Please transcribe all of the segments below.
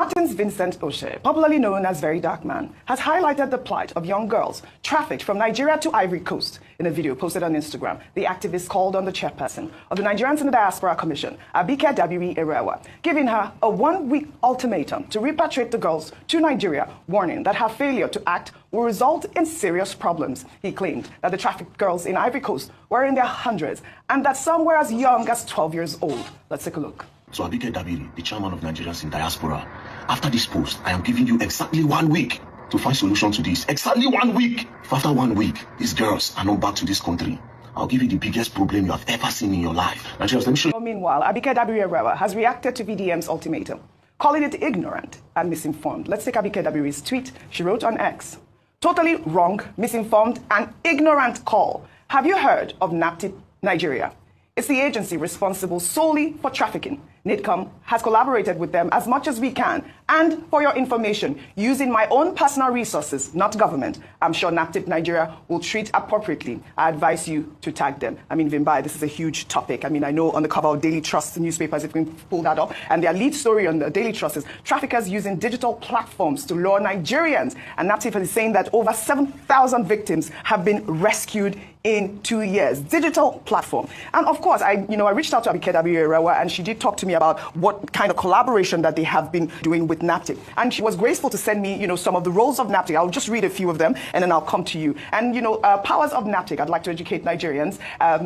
Martins Vincent Oshe, popularly known as Very Dark Man, has highlighted the plight of young girls trafficked from Nigeria to Ivory Coast. In a video posted on Instagram, the activist called on the chairperson of the Nigerians in the Diaspora Commission, Abike Erewa, giving her a one-week ultimatum to repatriate the girls to Nigeria, warning that her failure to act will result in serious problems. He claimed that the trafficked girls in Ivory Coast were in their hundreds and that some were as young as 12 years old. Let's take a look. So Abike Dabiri, the chairman of Nigerians in Diaspora, after this post, I am giving you exactly 1 week to find solution to this. Exactly 1 week. If after 1 week, these girls are not back to this country, I'll give you the biggest problem you have ever seen in your life. Nigerians, let me show you. Meanwhile, Abike Dabiri has reacted to VDM's ultimatum, calling it ignorant and misinformed. Let's take Abike Dabiri's tweet. She wrote on X, "Totally wrong, misinformed, and ignorant call. Have you heard of NAPTIP Nigeria? It's the agency responsible solely for trafficking. NIDCOM has collaborated with them as much as we can. And for your information, using my own personal resources, not government, I'm sure NAPTIP Nigeria will treat appropriately. I advise you to tag them." I mean, Vimbai, this is a huge topic. I mean, I know on the cover of Daily Trust newspapers, if we can pull that up, and their lead story on the Daily Trust is traffickers using digital platforms to lure Nigerians. And NAPTIP is saying that over 7,000 victims have been rescued in 2 years. Digital platform. And of course, I reached out to Abike Dabiri, and she did talk to me about what kind of collaboration that they have been doing with NAPTIP. And she was graceful to send me, some of the roles of NAPTIP. I'll just read a few of them, and then I'll come to you. And, powers of NAPTIP, I'd like to educate Nigerians.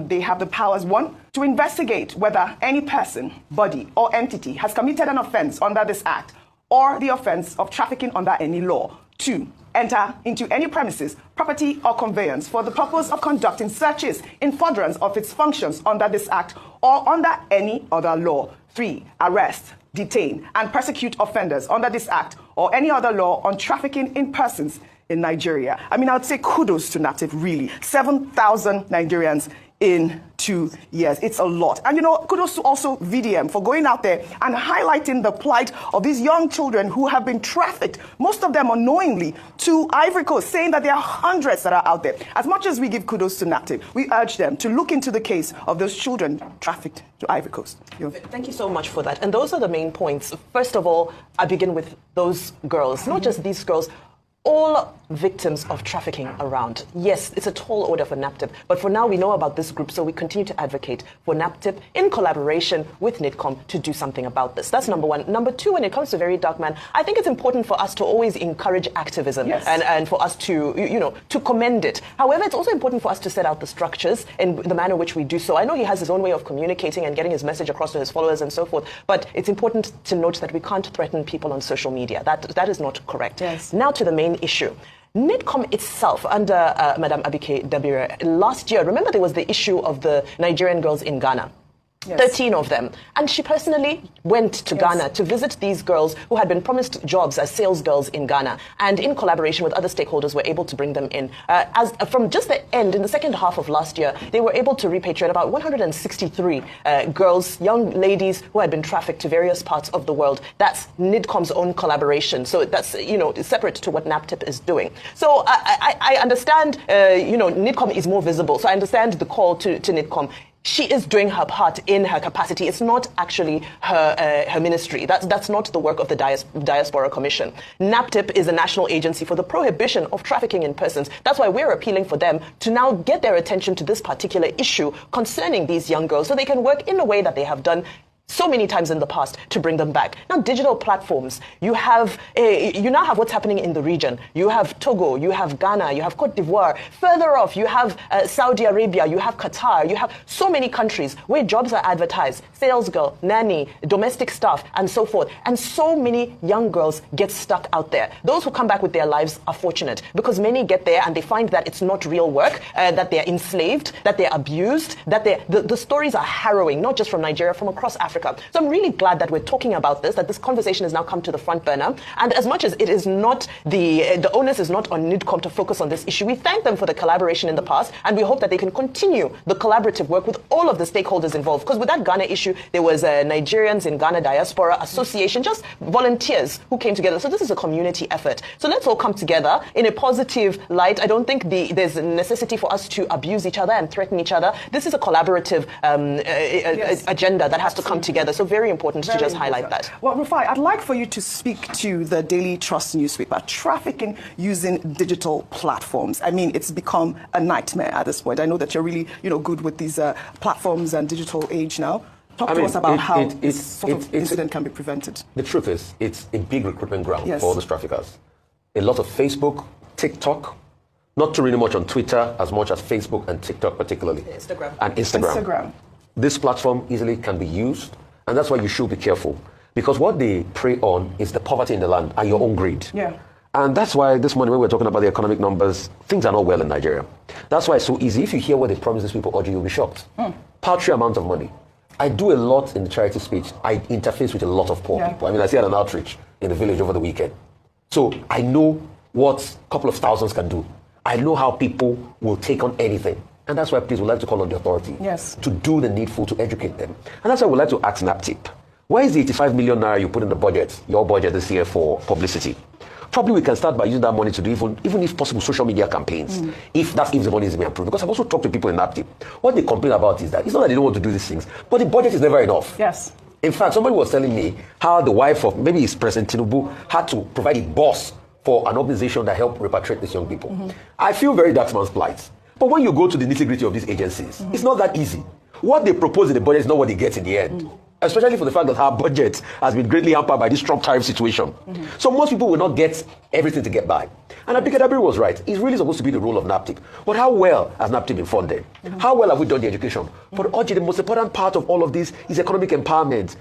They have the powers, 1, to investigate whether any person, body, or entity has committed an offense under this act, or the offense of trafficking under any law. 2, enter into any premises, property, or conveyance for the purpose of conducting searches in furtherance of its functions under this act or under any other law. 3, arrest, detain, and prosecute offenders under this act or any other law on trafficking in persons in Nigeria. I mean, I would say kudos to NAPTIP, really. 7,000 Nigerians in 2 years. It's a lot. And kudos to also VDM for going out there and highlighting the plight of these young children who have been trafficked, most of them unknowingly, to Ivory Coast, saying that there are hundreds that are out there. As much as we give kudos to NAPTIP, we urge them to look into the case of those children trafficked to Ivory Coast. Thank you so much for that. And those are the main points. First of all, I begin with those girls, not just these girls, all victims of trafficking around. Yes, it's a tall order for NAPTIP, but for now we know about this group, so we continue to advocate for NAPTIP in collaboration with NIDCOM to do something about this. That's number 1. Number 2, when it comes to Very Dark Man, I think it's important for us to always encourage activism, yes, and for us to, to commend it. However, it's also important for us to set out the structures in the manner in which we do so. I know he has his own way of communicating and getting his message across to his followers and so forth, but it's important to note that we can't threaten people on social media. That is not correct. Yes. Now to the main issue. NIDCOM itself, under Madam Abike Dabiri, last year, remember there was the issue of the Nigerian girls in Ghana. Yes. 13 of them. And she personally went to Ghana to visit these girls who had been promised jobs as sales girls in Ghana. And in collaboration with other stakeholders, were able to bring them in. From just the end, in the second half of last year, they were able to repatriate about 163 girls, young ladies who had been trafficked to various parts of the world. That's NIDCOM's own collaboration. So that's, separate to what NAPTIP is doing. So I understand, NIDCOM is more visible. So I understand the call to NIDCOM. She is doing her part in her capacity. It's not actually her ministry. That's not the work of the Diaspora Commission. NAPTIP is a national agency for the prohibition of trafficking in persons. That's why we're appealing for them to now get their attention to this particular issue concerning these young girls so they can work in a way that they have done so many times in the past to bring them back. Now, digital platforms, you now have what's happening in the region. You have Togo, you have Ghana, you have Cote d'Ivoire. Further off, you have Saudi Arabia, you have Qatar, you have so many countries where jobs are advertised, sales girl, nanny, domestic staff, and so forth. And so many young girls get stuck out there. Those who come back with their lives are fortunate because many get there and they find that it's not real work, that they're enslaved, that they're abused, that the stories are harrowing, not just from Nigeria, from across Africa. So I'm really glad that we're talking about this, that this conversation has now come to the front burner. And as much as it is not, the onus is not on NIDCOM to focus on this issue, we thank them for the collaboration in the past, and we hope that they can continue the collaborative work with all of the stakeholders involved. Because with that Ghana issue, there was Nigerians in Ghana Diaspora Association, just volunteers who came together. So this is a community effort. So let's all come together in a positive light. I don't think there's a necessity for us to abuse each other and threaten each other. This is a collaborative agenda that has to come together. together. So very important to just highlight that. Well, Rufai, I'd like for you to speak to the Daily Trust newspaper, trafficking using digital platforms. I mean, it's become a nightmare at this point. I know that you're really, good with these platforms and digital age now. Talk to us about how this sort of incident can be prevented. The truth is, it's a big recruitment ground for all these traffickers. A lot of Facebook, TikTok, not too really much on Twitter as much as Facebook and TikTok particularly. Instagram. This platform easily can be used, and that's why you should be careful. Because what they prey on is the poverty in the land and your own greed. Yeah. And that's why this morning when we're talking about the economic numbers, things are not well in Nigeria. That's why it's so easy. If you hear what they promise these people, you'll be shocked. Paltry amount of money. I do a lot in the charity speech. I interface with a lot of poor people. I mean, I see at an outreach in the village over the weekend. So I know what a couple of thousands can do. I know how people will take on anything. And that's why please would like to call on the authority to do the needful to educate them. And that's why we'd like to ask NAPTIP, where is the 85 million naira you put in the budget, your budget this year for publicity? Probably we can start by using that money to do even if possible social media campaigns, if the money is being approved. Because I've also talked to people in NAPTIP. What they complain about is that it's not that they don't want to do these things, but the budget is never enough. Yes. In fact, somebody was telling me how the wife of maybe it's President Tinubu had to provide a bus for an organization that helped repatriate these young people. I feel very that man's plight. But when you go to the nitty-gritty of these agencies, it's not that easy. What they propose in the budget is not what they get in the end. Especially for the fact that our budget has been greatly hampered by this Trump tariff situation. So most people will not get everything to get by. And Abike was right. It's really supposed to be the role of NAPTIP. But how well has NAPTIP been funded? How well have we done the education? But the most important part of all of this is economic empowerment.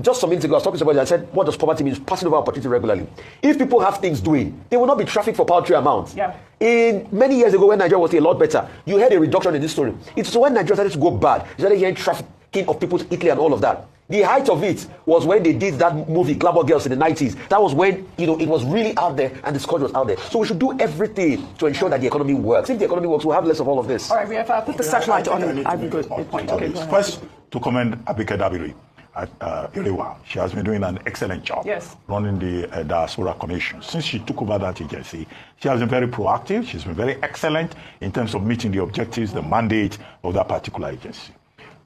Just some minutes ago, I was talking to somebody and I said, what does poverty mean? Passing over opportunity regularly. If people have things doing, they will not be trafficked for paltry amounts. In many years ago, when Nigeria was a lot better, you had a reduction in this story. It's when Nigeria started to go bad, you started hearing trafficking of people to Italy and all of that. The height of it was when they did that movie, Glamour Girls, in the 90s. That was when, it was really out there and the scourge was out there. So we should do everything to ensure that the economy works. If the economy works, we'll have less of all of this. All right, we have put the searchlight on it. I'd be good. Point. Okay, first, to commend Abike Dabiri at Iriwa. She has been doing an excellent job running the Diaspora Commission. Since she took over that agency, she has been very proactive. She's been very excellent in terms of meeting the objectives, the mandate of that particular agency.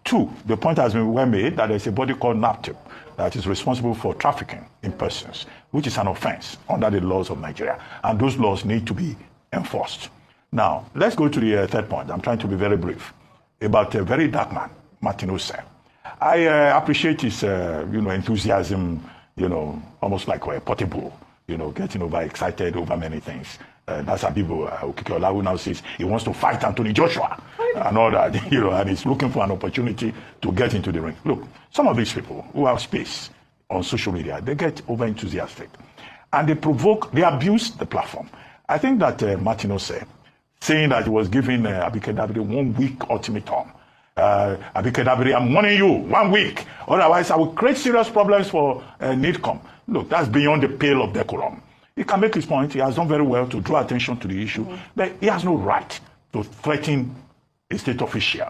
Two, the point has been well made that there's a body called NAPTIP that is responsible for trafficking in persons, which is an offense under the laws of Nigeria. And those laws need to be enforced. Now, let's go to the third point. I'm trying to be very brief about a very dark man, Martin Ose. I appreciate his, enthusiasm, almost like a portable, getting overexcited over many things. That's Abibo Okikeola, who now says he wants to fight Anthony Joshua and all that, and he's looking for an opportunity to get into the ring. Look, some of these people who have space on social media, they get over enthusiastic and they abuse the platform. I think that Martin Ose, saying that he was giving Abike Dabiri 1 week ultimatum. Abike Dabiri, I'm warning you, 1 week. Otherwise, I will create serious problems for NIDCOM. Look, that's beyond the pale of decorum. He can make his point. He has done very well to draw attention to the issue. But he has no right to threaten a state official.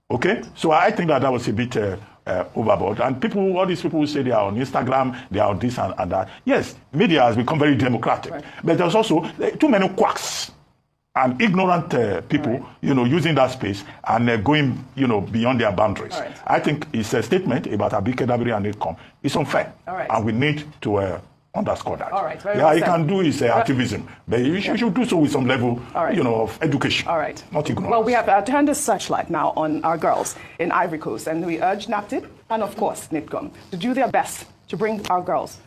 Okay? So I think that was a bit overboard. And all these people who say they are on Instagram, they are on this and that. Yes, media has become very democratic. But there's also too many quacks and ignorant people, using that space and going, beyond their boundaries. I think his statement about Abike Dabiri and NIDCOM is unfair. And we need to underscore that. All right. He can do his activism, but you should do so with some level, of education. All right. Not ignorance. Well, we have turned the searchlight now on our girls in Ivory Coast, and we urge NAPTIP and, of course, NIDCOM to do their best to bring our girls